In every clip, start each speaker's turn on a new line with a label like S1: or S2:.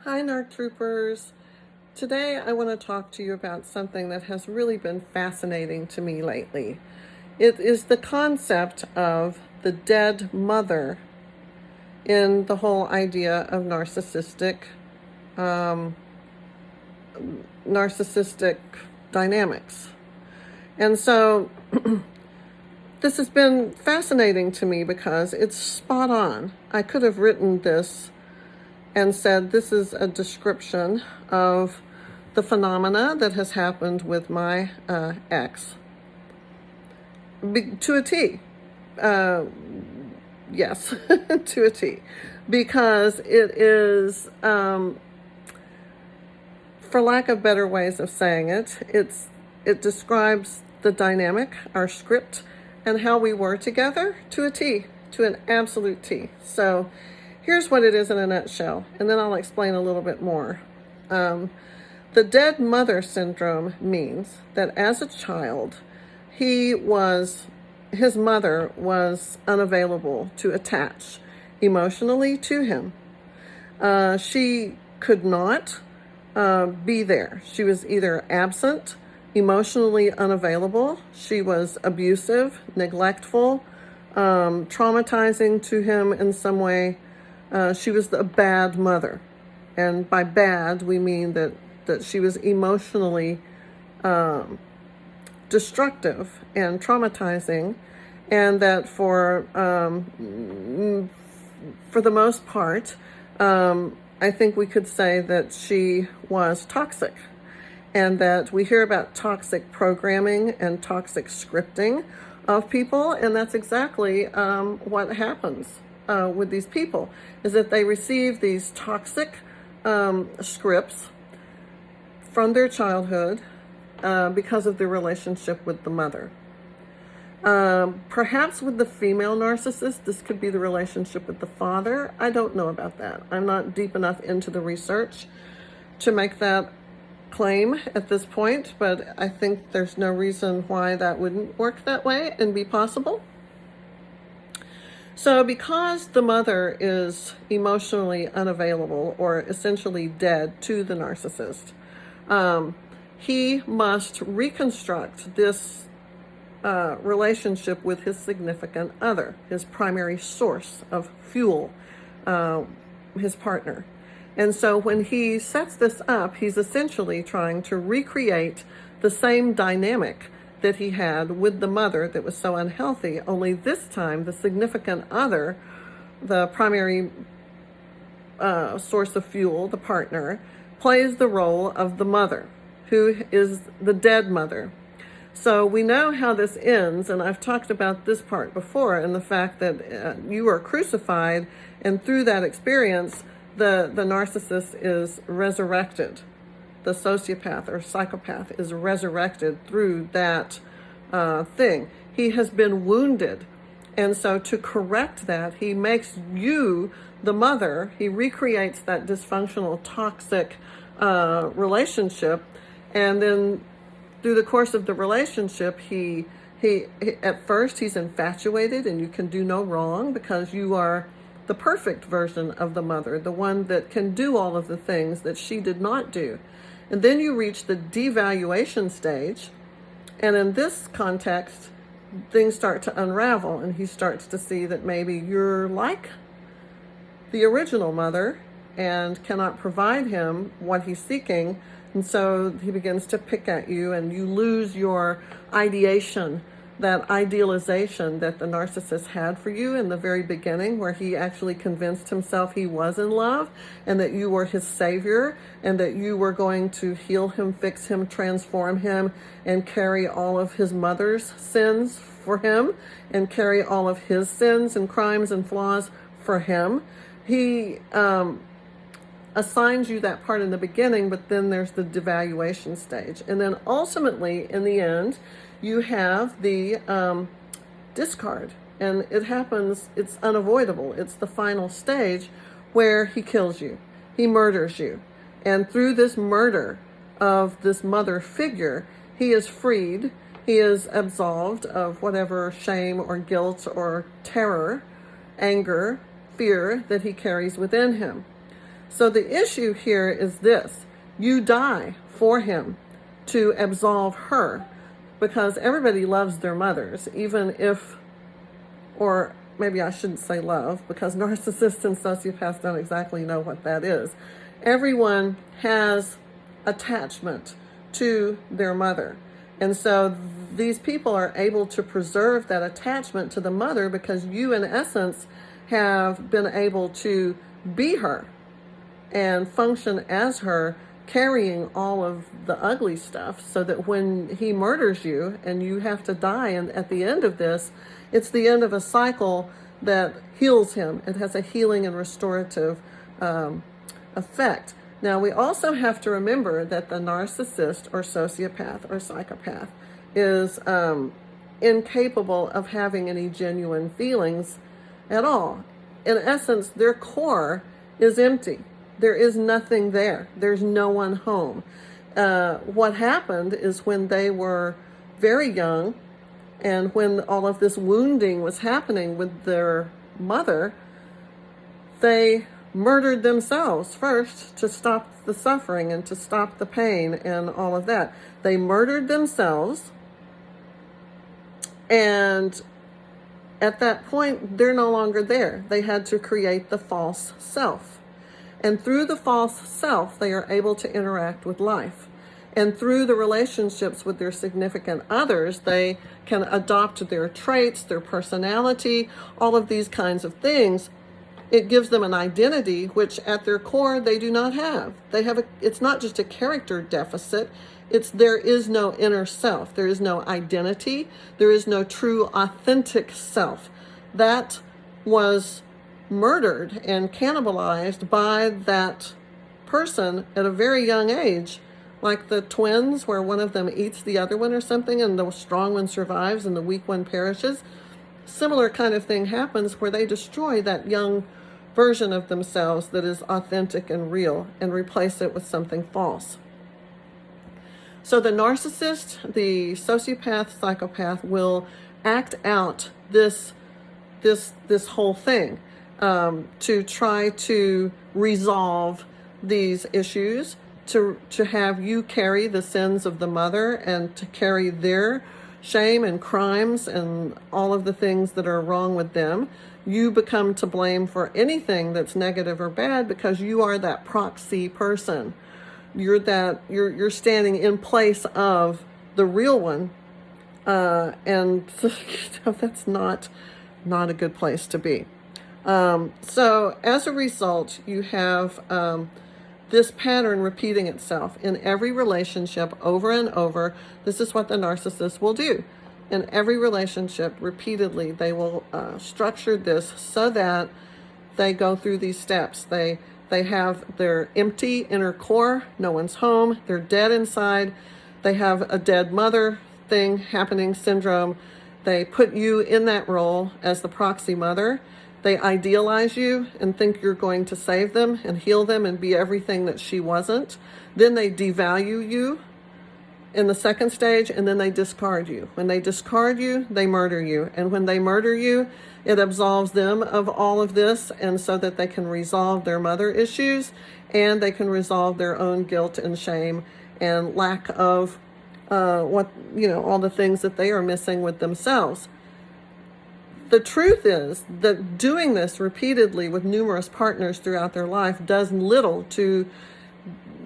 S1: Hi, NARC troopers. Today I want to talk to you about something that has really been fascinating to me lately. It is the concept of the dead mother in the whole idea of um, narcissistic dynamics. And so this has been fascinating to me because it's spot on. I could have written this and said this is a description of the phenomena that has happened with my ex to a T. Yes, to a T, because it is, for lack of better ways of saying it, it describes the dynamic, our script, and how we were together to a T, to an absolute T. So here's what it is in a nutshell, and then I'll explain a little bit more. The dead mother syndrome means that as a child, his mother was unavailable to attach emotionally to him. She could not be there. She was either absent, emotionally unavailable. She was abusive, neglectful, traumatizing to him in some way. She was a bad mother. And by bad, we mean that she was emotionally destructive and traumatizing, and that for the most part, I think we could say that she was toxic, and that we hear about toxic programming and toxic scripting of people, and that's exactly what happens with these people, is that they receive these toxic scripts from their childhood because of their relationship with the mother. Perhaps with the female narcissist, this could be the relationship with the father. I don't know about that. I'm not deep enough into the research to make that claim at this point, but I think there's no reason why that wouldn't work that way and be possible. So because the mother is emotionally unavailable or essentially dead to the narcissist, he must reconstruct this relationship with his significant other, his primary source of fuel, his partner. And so when he sets this up, he's essentially trying to recreate the same dynamic that he had with the mother that was so unhealthy, only this time the significant other, the primary source of fuel, the partner, plays the role of the mother, who is the dead mother. So we know how this ends, and I've talked about this part before, and the fact that you are crucified, and through that experience, the narcissist is resurrected. The sociopath or psychopath is resurrected through that thing. He has been wounded. And so to correct that, he makes you the mother. He recreates that dysfunctional, toxic relationship. And then through the course of the relationship, he at first he's infatuated, and you can do no wrong because you are the perfect version of the mother, the one that can do all of the things that she did not do. And then you reach the devaluation stage, and in this context, things start to unravel, and he starts to see that maybe you're like the original mother and cannot provide him what he's seeking, and so he begins to pick at you, and you lose your ideation, that idealization that the narcissist had for you in the very beginning, where he actually convinced himself he was in love and that you were his savior and that you were going to heal him, fix him, transform him, and carry all of his mother's sins for him and carry all of his sins and crimes and flaws for him. He assigns you that part in the beginning, but then there's the devaluation stage. And then ultimately, in the end, you have the discard. And it happens, it's unavoidable. It's the final stage where he kills you. He murders you. And through this murder of this mother figure, he is freed. He is absolved of whatever shame or guilt or terror, anger, fear that he carries within him. So the issue here is this: you die for him to absolve her, because everybody loves their mothers, even if, or maybe I shouldn't say love, because narcissists and sociopaths don't exactly know what that is. Everyone has attachment to their mother. And so these people are able to preserve that attachment to the mother because you, in essence, have been able to be her and function as her, carrying all of the ugly stuff, so that when he murders you and you have to die, and at the end of this, it's the end of a cycle that heals him. It has a healing and restorative effect. Now, we also have to remember that the narcissist or sociopath or psychopath is incapable of having any genuine feelings at all. In essence, their core is empty. There is nothing there. There's no one home. What happened is, when they were very young and when all of this wounding was happening with their mother, they murdered themselves first to stop the suffering and to stop the pain and all of that. They murdered themselves, and at that point, they're no longer there. They had to create the false self. And through the false self, they are able to interact with life. And through the relationships with their significant others, they can adopt their traits, their personality, all of these kinds of things. It gives them an identity which at their core they do not have. It's not just a character deficit. There is no inner self. There is no identity. There is no true authentic self. That was murdered and cannibalized by that person at a very young age, like the twins, where one of them eats the other one or something, and the strong one survives and the weak one perishes. Similar kind of thing happens where they destroy that young version of themselves that is authentic and real and replace it with something false. So the narcissist, the sociopath, psychopath will act out this whole thing to try to resolve these issues, to have you carry the sins of the mother and to carry their shame and crimes and all of the things that are wrong with them. You become to blame for anything that's negative or bad because you are that proxy person. You're standing in place of the real one, and that's not a good place to be. So as a result, you have this pattern repeating itself in every relationship over and over. This is what the narcissist will do. In every relationship, repeatedly, they will structure this so that they go through these steps. They have their empty inner core, no one's home, they're dead inside, they have a dead mother thing happening, syndrome. They put you in that role as the proxy mother. They idealize you and think you're going to save them and heal them and be everything that she wasn't. Then they devalue you in the second stage, and then they discard you. When they discard you, they murder you. And when they murder you, it absolves them of all of this, and so that they can resolve their mother issues, and they can resolve their own guilt and shame and lack of all the things that they are missing with themselves. The truth is that doing this repeatedly with numerous partners throughout their life does little to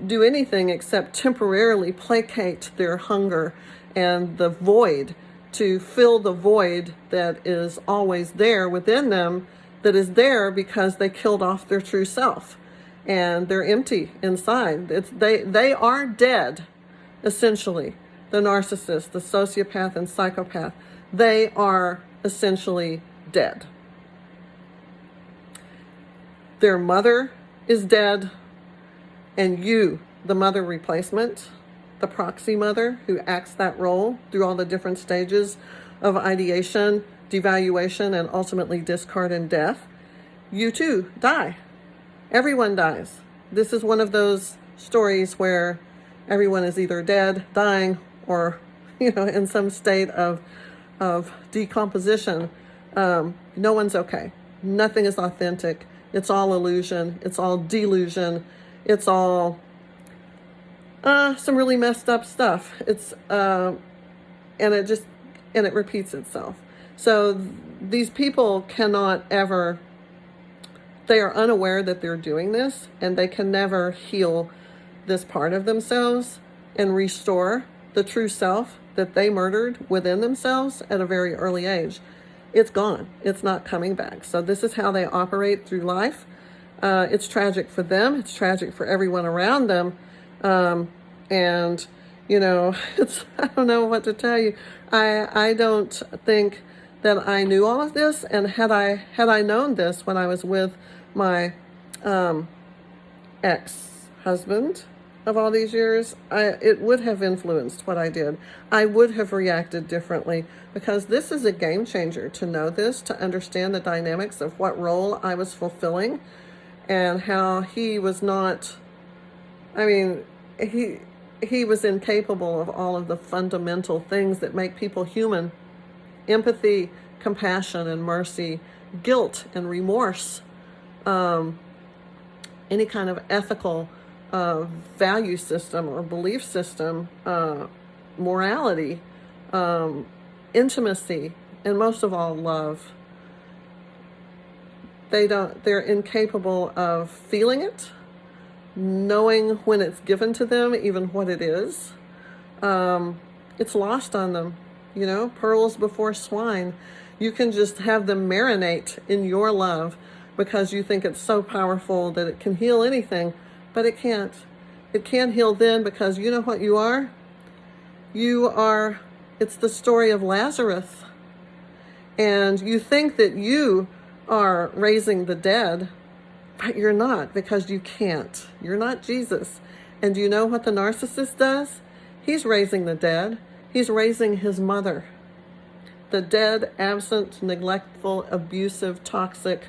S1: do anything except temporarily placate their hunger and the void, to fill the void that is always there within them, that is there because they killed off their true self and they're empty inside. They are dead, essentially. The narcissist, the sociopath, and psychopath, they are essentially dead. Their mother is dead, and you, the mother replacement, the proxy mother who acts that role through all the different stages of ideation, devaluation, and ultimately discard and death, you too die. Everyone dies. This is one of those stories where everyone is either dead, dying, or in some state of decomposition. No one's okay. Nothing is authentic. It's all illusion. It's all delusion. It's all some really messed up stuff. And it repeats itself. So these people cannot ever, they are unaware that they're doing this, and they can never heal this part of themselves and restore the true self that they murdered within themselves at a very early age. It's gone. It's not coming back. So this is how they operate through life. It's tragic for them. It's tragic for everyone around them. And, you know, I don't know what to tell you. I don't think that I knew all of this. And had I known this when I was with my ex-husband of all these years, it would have influenced what I did. I would have reacted differently, because this is a game changer to know this, to understand the dynamics of what role I was fulfilling and how he was not, I mean, he was incapable of all of the fundamental things that make people human: empathy, compassion, and mercy, guilt and remorse, any kind of ethical value system or belief system, morality, intimacy, and most of all, love. They're incapable of feeling it, knowing when it's given to them, even what it is. It's lost on them, you know, pearls before swine. You can just have them marinate in your love because you think it's so powerful that it can heal anything, but it can't. It can't heal then, because you know what you are? It's the story of Lazarus. And you think that you are raising the dead, but you're not, because you can't. You're not Jesus. And you know what the narcissist does? He's raising the dead. He's raising his mother. The dead, absent, neglectful, abusive, toxic,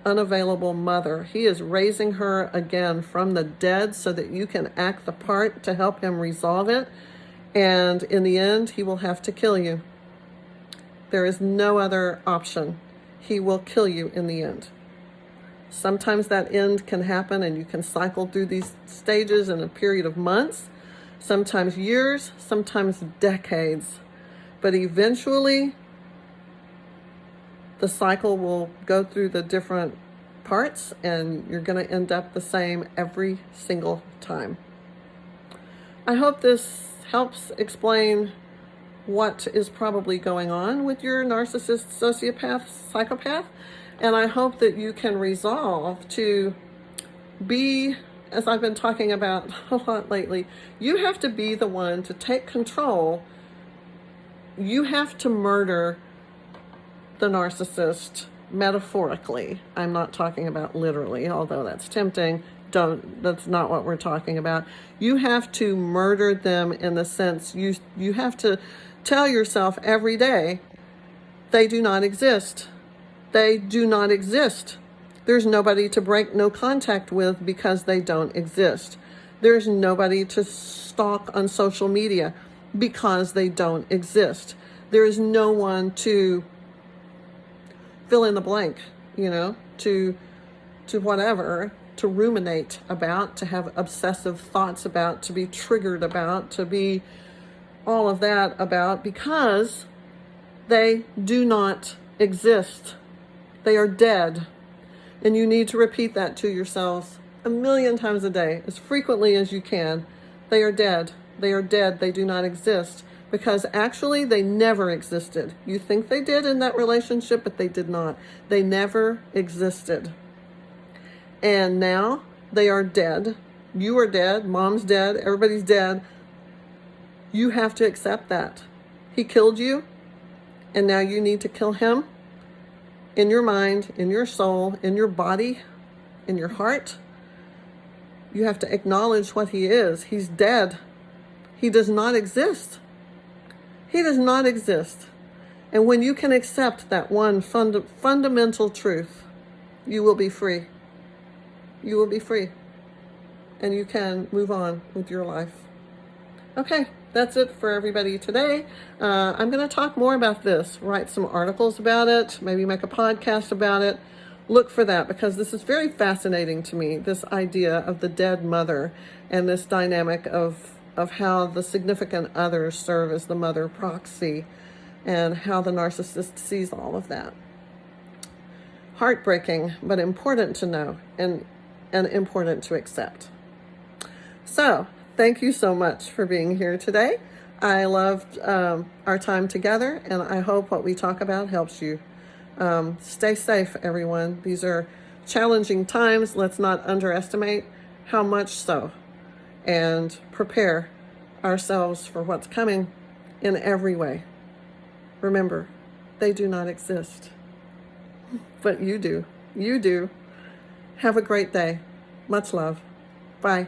S1: unavailable mother. He is raising her again from the dead so that you can act the part to help him resolve it. And in the end, he will have to kill you. There is no other option. He will kill you in the end. Sometimes that end can happen and you can cycle through these stages in a period of months, sometimes years, sometimes decades. But eventually, the cycle will go through the different parts and you're going to end up the same every single time. I hope this helps explain what is probably going on with your narcissist, sociopath, psychopath. And I hope that you can resolve to be, as I've been talking about a lot lately, you have to be the one to take control. You have to murder the narcissist metaphorically. I'm not talking about literally, although that's tempting. That's not what we're talking about. You have to murder them in the sense you have to tell yourself every day, they do not exist. They do not exist. There's nobody to break no contact with because they don't exist. There's nobody to stalk on social media because they don't exist. There is no one to fill in the blank, you know, to whatever, to ruminate about, to have obsessive thoughts about, to be triggered about, to be all of that about, because they do not exist. They are dead. And you need to repeat that to yourselves 1,000,000 times a day, as frequently as you can. They are dead. They are dead. They do not exist. Because actually, they never existed. You think they did in that relationship, but they did not. They never existed. And now they are dead. You are dead. Mom's dead. Everybody's dead. You have to accept that. He killed you, and now you need to kill him in your mind, in your soul, in your body, in your heart. You have to acknowledge what he is. He's dead. He does not exist. He does not exist. And when you can accept that one fundamental truth, you will be free. You will be free. And you can move on with your life. Okay, that's it for everybody today. I'm going to talk more about this, write some articles about it, maybe make a podcast about it. look for that, because this is very fascinating to me, this idea of the dead mother and this dynamic of how the significant others serve as the mother proxy and how the narcissist sees all of that. Heartbreaking, but important to know and important to accept. So, thank you so much for being here today. I loved our time together, and I hope what we talk about helps you. Stay safe, everyone. These are challenging times. Let's not underestimate how much so, and prepare ourselves for what's coming in every way. Remember, they do not exist, but you do. You do. Have a great day. Much love. Bye.